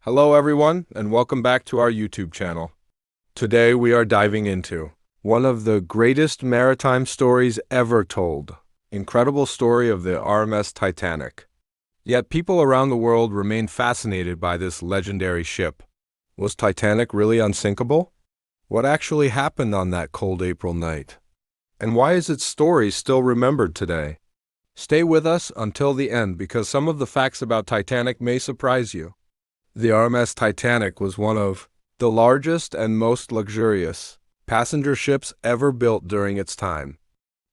Hello everyone, and welcome back to our YouTube channel. Today we are diving into one of the greatest maritime stories ever told. Incredible story of the RMS Titanic. Yet people around the world remain fascinated by this legendary ship. Was Titanic really unsinkable? What actually happened on that cold April night? And why is its story still remembered today? Stay with us until the end because some of the facts about Titanic may surprise you. The RMS Titanic was one of the largest and most luxurious passenger ships ever built during its time.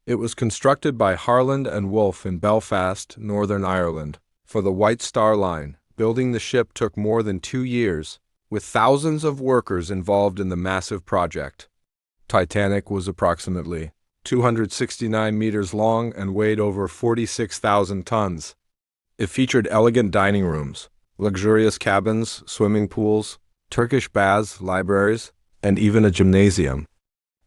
It was constructed by Harland and Wolff in Belfast, Northern Ireland, for the White Star Line. Building the ship took more than 2 years, with thousands of workers involved in the massive project. Titanic was approximately 269 meters long and weighed over 46,000 tons. It featured elegant dining rooms, luxurious cabins, swimming pools, Turkish baths, libraries, and even a gymnasium.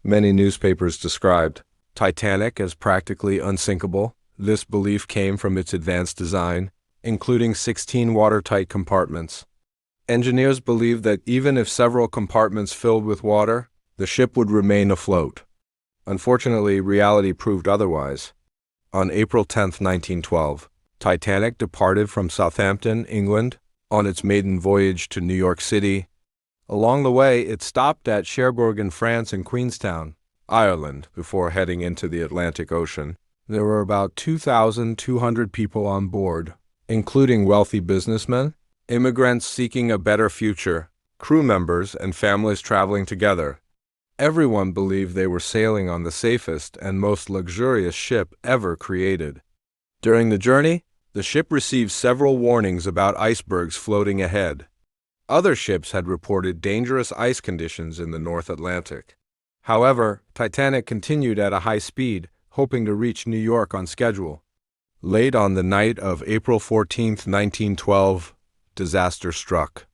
Many newspapers described Titanic as practically unsinkable. This belief came from its advanced design, including 16 watertight compartments. Engineers believed that even if several compartments filled with water, the ship would remain afloat. Unfortunately, reality proved otherwise. On April 10, 1912, Titanic departed from Southampton, England, on its maiden voyage to New York City. Along the way, it stopped at Cherbourg in France and Queenstown, Ireland, before heading into the Atlantic Ocean. There were about 2,200 people on board, including wealthy businessmen, immigrants seeking a better future, crew members, and families traveling together. Everyone believed they were sailing on the safest and most luxurious ship ever created. During the journey, the ship received several warnings about icebergs floating ahead. Other ships had reported dangerous ice conditions in the North Atlantic. However, Titanic continued at a high speed, hoping to reach New York on schedule. Late on the night of April 14, 1912, disaster struck.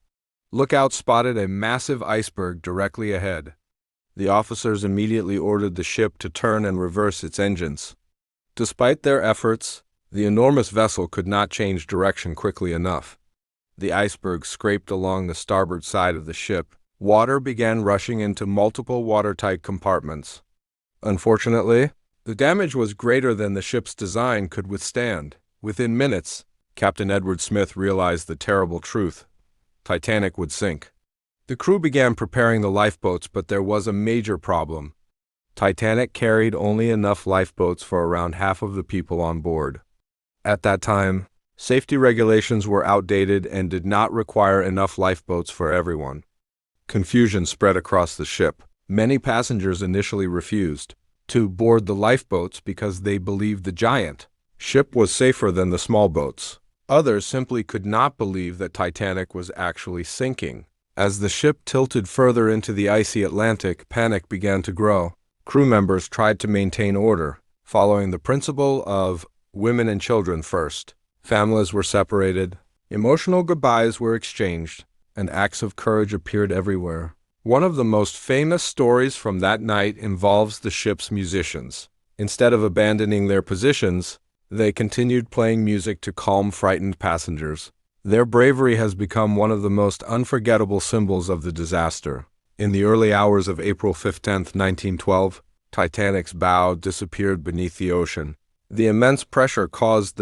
Lookouts spotted a massive iceberg directly ahead. The officers immediately ordered the ship to turn and reverse its engines. Despite their efforts, the enormous vessel could not change direction quickly enough. The iceberg scraped along the starboard side of the ship. Water began rushing into multiple watertight compartments. Unfortunately, the damage was greater than the ship's design could withstand. Within minutes, Captain Edward Smith realized the terrible truth. Titanic would sink. The crew began preparing the lifeboats, but there was a major problem. Titanic carried only enough lifeboats for around half of the people on board. At that time, safety regulations were outdated and did not require enough lifeboats for everyone. Confusion spread across the ship. Many passengers initially refused to board the lifeboats because they believed the giant ship was safer than the small boats. Others simply could not believe that Titanic was actually sinking. As the ship tilted further into the icy Atlantic, panic began to grow. Crew members tried to maintain order, following the principle of women and children first. Families were separated, emotional goodbyes were exchanged, and acts of courage appeared everywhere. One of the most famous stories from that night involves the ship's musicians. Instead of abandoning their positions, they continued playing music to calm frightened passengers. Their bravery has become one of the most unforgettable symbols of the disaster. In the early hours of April 15, 1912, Titanic's bow disappeared beneath the ocean. The immense pressure caused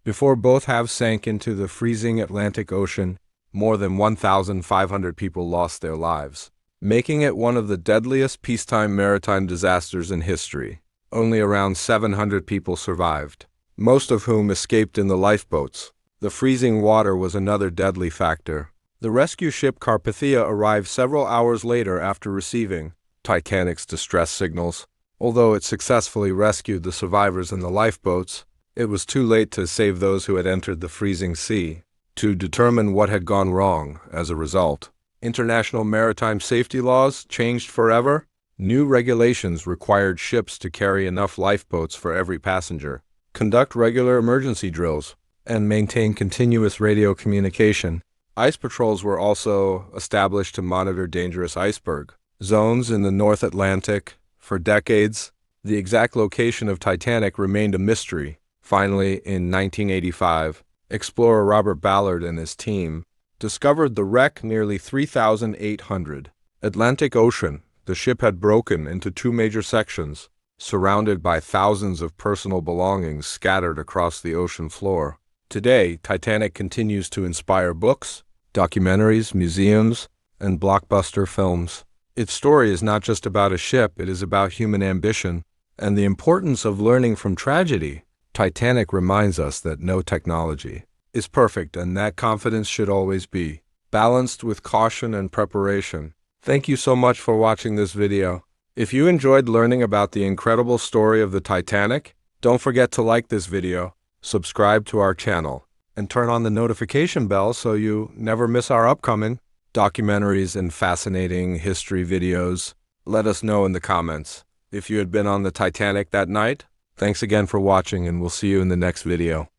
before both halves sank into the freezing Atlantic Ocean, more than 1,500 people lost their lives, making it one of the deadliest peacetime maritime disasters in history. Only around 700 people survived, most of whom escaped in the lifeboats. The freezing water was another deadly factor. The rescue ship Carpathia arrived several hours later after receiving Titanic's distress signals. Although it successfully rescued the survivors in the lifeboats, it was too late to save those who had entered the freezing sea. To determine what had gone wrong as a result, international maritime safety laws changed forever. New regulations required ships to carry enough lifeboats for every passenger, conduct regular emergency drills, and maintain continuous radio communication. Ice patrols were also established to monitor dangerous iceberg zones in the North Atlantic. For decades, the exact location of Titanic remained a mystery. Finally, in 1985, explorer Robert Ballard and his team discovered the wreck nearly 3,800. Atlantic Ocean. The ship had broken into two major sections, surrounded by thousands of personal belongings scattered across the ocean floor. Today, Titanic continues to inspire books, documentaries, museums, and blockbuster films. Its story is not just about a ship, it is about human ambition and the importance of learning from tragedy. Titanic reminds us that no technology is perfect, and that confidence should always be balanced with caution and preparation. Thank you so much for watching this video. If you enjoyed learning about the incredible story of the Titanic, don't forget to like this video, subscribe to our channel, and turn on the notification bell so you never miss our upcoming documentaries and fascinating history videos. Let us know in the comments if you had been on the Titanic that night. Thanks again for watching, and we'll see you in the next video.